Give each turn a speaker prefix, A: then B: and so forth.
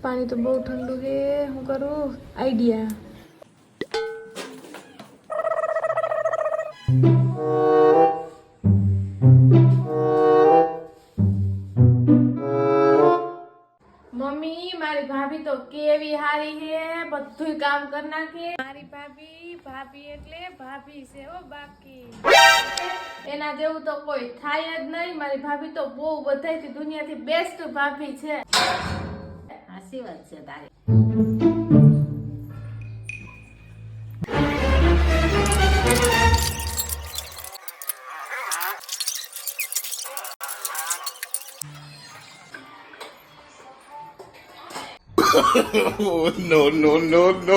A: पानी तो बहुत ठंडू है, હું કરું આઈડિયા। मम्मी मारी भाभी तो केवी हारी है, બધું કામ કર નાખે। મારી ભાભી એટલે ભાભી છે ઓ, બાકી એના જેવું તો કોઈ થાય જ નહીં। મારી ભાભી તો બહુ બધાયથી દુનિયાથી બેસ્ટ ભાભી છે।
B: સાચી વાત છે તારી।
C: No, no, no, no.